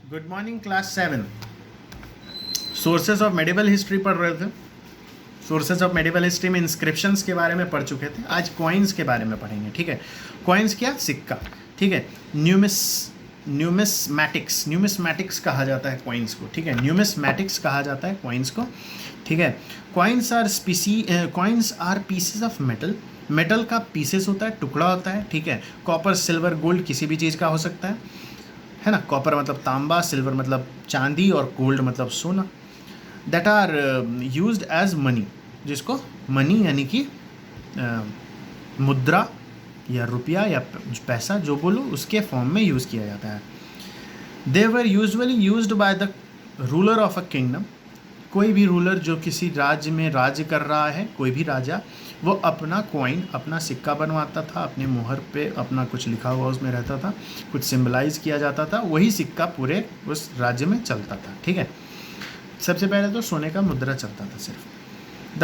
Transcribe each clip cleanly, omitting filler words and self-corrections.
Good morning class 7। Sources of medieval history पढ़ रहे थे। सोर्सेज ऑफ मेडिवल हिस्ट्री में इंस्क्रिप्शंस के बारे में पढ़ चुके थे। आज कॉइन्स के बारे में पढ़ेंगे। ठीक है, कॉइन्स क्या? सिक्का। ठीक है, न्यूमिस्मैटिक्स कहा जाता है कॉइन्स को। ठीक है, न्यूमिस्मैटिक्स कहा जाता है कॉइन्स को। ठीक है, coins are pieces of metal का पीसेस होता है, टुकड़ा होता है। ठीक है, कॉपर, सिल्वर, गोल्ड किसी भी चीज़ का हो सकता है ना। कॉपर मतलब तांबा, सिल्वर मतलब चांदी और गोल्ड मतलब सोना। That are used as money, जिसको मनी यानी कि मुद्रा या रुपया या पैसा जो बोलो उसके फॉर्म में यूज़ किया जाता है। They were usually used by the ruler of a kingdom. कोई भी रूलर जो किसी राज्य में राज्य कर रहा है, कोई भी राजा, वो अपना कॉइन, अपना सिक्का बनवाता था, अपने मुहर पे अपना कुछ लिखा हुआ उसमें रहता था, कुछ सिंबलाइज किया जाता था, वही सिक्का पूरे उस राज्य में चलता था। ठीक है, सबसे पहले तो सोने का मुद्रा चलता था सिर्फ। The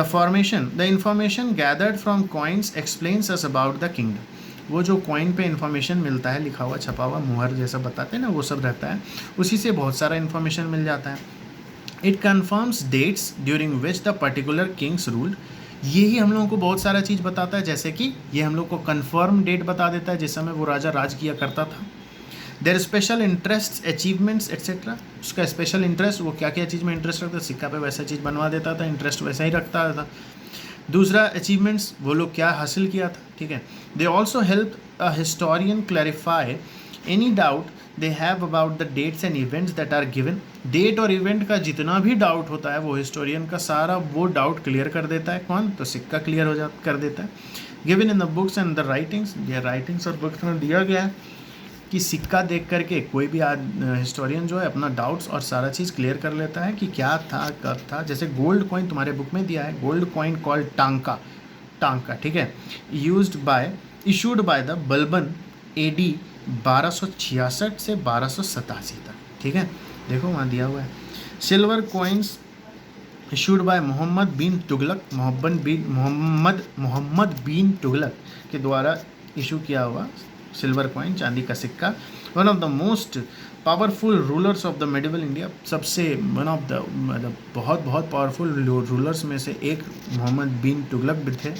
information gathered from coins explains us about the kingdom. वो जो कॉइन पे इन्फॉर्मेशन मिलता है, लिखा हुआ छपा हुआ मुहर जैसा बताते हैं ना, वो सब रहता है, उसी से बहुत सारा इन्फॉर्मेशन मिल जाता है। It confirms dates during which the particular kings ruled. यही हम लोगों को बहुत सारा चीज़ बताता है, जैसे कि ये हम लोग को कन्फर्म डेट बता देता है जिस समय वो राजा राज किया करता था। Their special interest, achievements etcetera. उसका स्पेशल इंटरेस्ट, वो क्या क्या चीज़ में इंटरेस्ट रखता है, सिक्का पे वैसा चीज़ बनवा देता था, इंटरेस्ट वैसा ही रखता था। दूसरा, अचीवमेंट्स, वो लोग क्या हासिल किया था। ठीक है, they also help a historian clarify any doubt they have about the dates and events that are given. Date और इवेंट का जितना भी डाउट होता है वो हिस्टोरियन का सारा वो डाउट क्लियर कर देता है। कौन? तो सिक्का क्लियर कर देता है। Given in the books and the writings, ये राइटिंग्स और बुक्स में दिया गया है कि सिक्का देख करके कोई भी हिस्टोरियन जो है अपना डाउट्स और सारा चीज़ क्लियर कर लेता है कि क्या था, कब था। जैसे गोल्ड कॉइन तुम्हारे बुक में दिया है, गोल्ड कॉइन कॉल्ड टांका। ठीक है, issued by the Balban AD 1266 से 1287 तक। ठीक है, देखो वहाँ दिया हुआ है। Silver coins issued by Mohammad bin Tughlaq के द्वारा इशू किया हुआ सिल्वर कॉइन, चांदी का सिक्का। One of the most powerful rulers of the medieval India, सबसे वन ऑफ द मतलब बहुत पावरफुल रूलर्स में से एक मोहम्मद बिन तुगलक भी थे।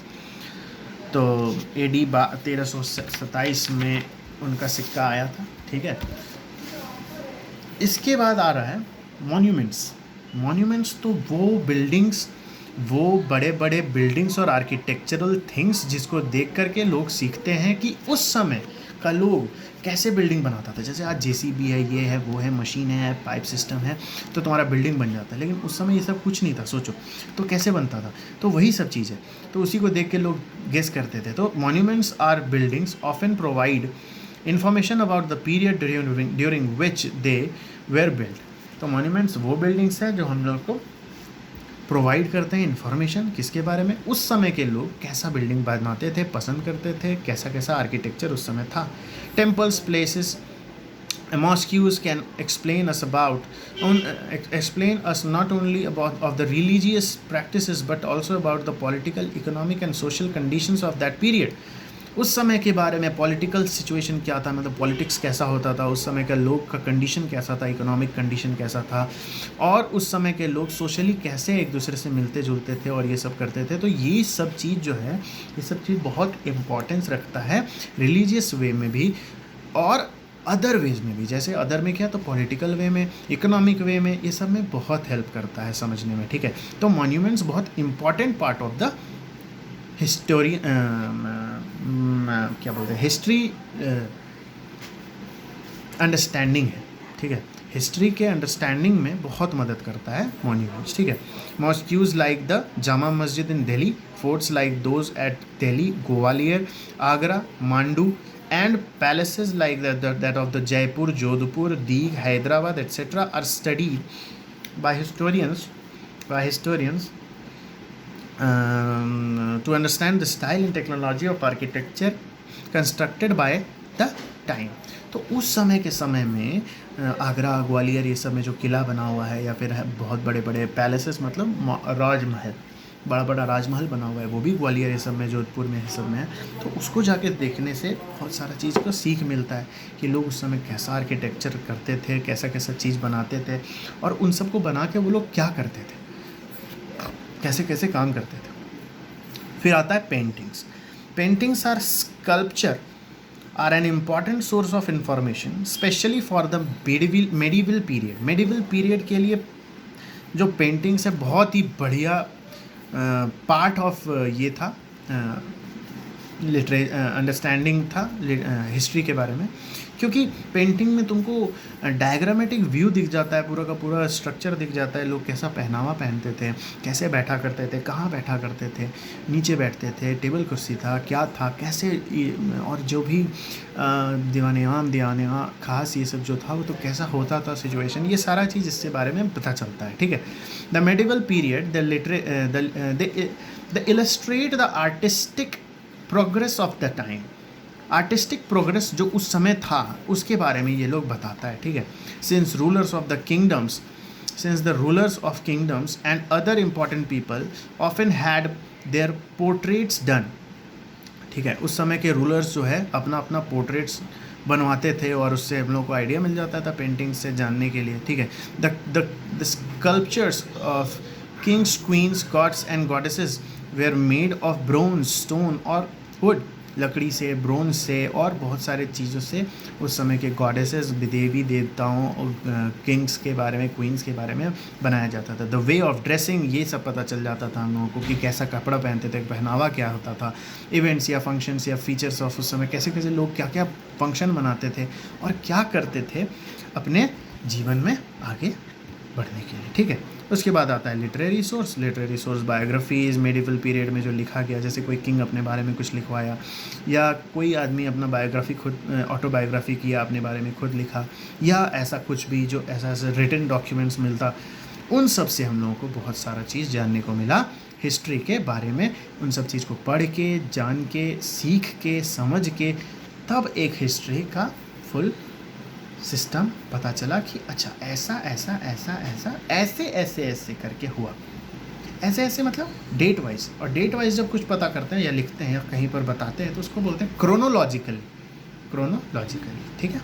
तो AD 1327 में उनका सिक्का आया था। ठीक है, इसके बाद आ रहा है मॉन्यूमेंट्स। तो वो बिल्डिंग्स, वो बड़े बड़े बिल्डिंग्स और आर्किटेक्चरल थिंग्स जिसको देख करके लोग सीखते हैं कि उस समय का लोग कैसे बिल्डिंग बनाता था। जैसे आज JCB है, ये है, वो है, मशीन है, पाइप सिस्टम है, तो तुम्हारा बिल्डिंग बन जाता है। लेकिन उस समय ये सब कुछ नहीं था। सोचो तो कैसे बनता था, तो वही सब चीज़ है। तो उसी को देख के लोग गेस करते थे। तो monuments are buildings often provide information about the period during which they were build. तो मॉन्यूमेंट्स वो बिल्डिंग्स हैं जो हम लोग को प्रोवाइड करते हैं इन्फॉर्मेशन किसके बारे में, उस समय के लोग कैसा बिल्डिंग बनाते थे, पसंद करते थे, कैसा कैसा आर्किटेक्चर उस समय था। Temples, places, mosques can explain us not only about of the religious practices but also about the political, economic and social conditions of that period. उस समय के बारे में पॉलिटिकल सिचुएशन क्या था, मतलब पॉलिटिक्स कैसा होता था, उस समय का लोग का कंडीशन कैसा था, इकोनॉमिक कंडीशन कैसा था, और उस समय के लोग सोशली कैसे एक दूसरे से मिलते जुलते थे और ये सब करते थे। तो ये सब चीज़ जो है, ये सब चीज़ बहुत इम्पॉर्टेंस रखता है रिलीजियस वे में भी और अदर वेज में भी। जैसे अदर में क्या, तो पॉलिटिकल वे में, इकोनॉमिक वे में, ये सब में बहुत हेल्प करता है समझने में। ठीक है, तो मॉन्यूमेंट्स बहुत इंपॉर्टेंट पार्ट ऑफ द क्या बोलते हैं, हिस्ट्री अंडरस्टैंडिंग है। ठीक है, हिस्ट्री के अंडरस्टैंडिंग में बहुत मदद करता है मॉन्यूमेंट्स। ठीक है, मॉस्क्यूज like the Jama Masjid in Delhi, forts like those at Delhi, Gwalior, Agra, Mandu, and palaces like that of the Jaipur, Jodhpur, Deeg, Hyderabad, etc. are studied by historians to understand the style and technology of architecture constructed by the time. तो उस समय के समय में आगरा, ग्वालियर, ये सब में जो किला बना हुआ है या फिर बहुत बड़े बड़े पैलेसेस, मतलब राजमहल, बड़ा बड़ा राजमहल बना हुआ है, वो भी ग्वालियर ये सब में, जोधपुर में ये सब में है। तो उसको जाके देखने से बहुत सारा चीज़ को सीख मिलता है कि लोग उस समय कैसा आर्किटेक्चर करते थे, कैसा कैसा चीज़ बनाते थे, और उन सबको बना के वो लोग क्या करते थे, कैसे कैसे काम करते थे। फिर आता है paintings. Paintings are sculpture are an important source of information specially for the medieval period. Medieval period के लिए जो पेंटिंग्स है बहुत ही बढ़िया पार्ट ऑफ ये था, अंडरस्टैंडिंग था हिस्ट्री के बारे में, क्योंकि पेंटिंग में तुमको डायग्रामेटिक व्यू दिख जाता है, पूरा का पूरा स्ट्रक्चर दिख जाता है, लोग कैसा पहनावा पहनते थे, कैसे बैठा करते थे, कहाँ बैठा करते थे, नीचे बैठते थे, टेबल कुर्सी था, क्या था, कैसे, और जो भी दीवाने खास ये सब जो था वो तो कैसा होता था सिचुएशन, ये सारा चीज़ इससे बारे में पता चलता है। ठीक है, the medieval period the illustrate the artistic progress of the time. Artistic progress जो उस समय था उसके बारे में ये लोग बताता है। ठीक है, since the rulers of kingdoms and other important people often had there portraits done. ठीक है, उस समय के रूलर्स जो है अपना अपना पोर्ट्रेट्स बनवाते थे और उससे हम लोग को आइडिया मिल जाता था पेंटिंग से जानने के लिए। ठीक है, the sculptures of kings, queens, gods and goddesses were made of bronze, stone और वुड, लकड़ी से, ब्रोंज से और बहुत सारे चीज़ों से उस समय के गॉडेसेस, देवी देवताओं और किंग्स के बारे में, क्वींस के बारे में बनाया जाता था। द वे ऑफ ड्रेसिंग, ये सब पता चल जाता था हम लोगों को कि कैसा कपड़ा पहनते थे, पहनावा क्या होता था, इवेंट्स या फंक्शंस या फीचर्स ऑफ उस समय कैसे कैसे लोग क्या क्या फंक्शन मनाते थे और क्या करते थे अपने जीवन में आगे बढ़ने के लिए। ठीक है, उसके बाद आता है literary source, biographies, medieval period में जो लिखा गया, जैसे कोई किंग अपने बारे में कुछ लिखवाया या कोई आदमी अपना बायोग्राफी खुद, ऑटोबायोग्राफी किया, अपने बारे में खुद लिखा, या ऐसा कुछ भी जो ऐसा रिटन डॉक्यूमेंट्स मिलता, उन सब से हम लोगों को बहुत सारा चीज़ जानने को मिला हिस्ट्री के बारे में। उन सब चीज़ को पढ़ के, जान के, सीख के, समझ के, तब एक हिस्ट्री का फुल सिस्टम पता चला कि अच्छा ऐसा ऐसा ऐसा ऐसा ऐसे ऐसे ऐसे करके हुआ। ऐसे ऐसे मतलब डेट वाइज, और डेट वाइज जब कुछ पता करते हैं या लिखते हैं या कहीं पर बताते हैं तो उसको बोलते हैं क्रोनोलॉजिकली। ठीक है।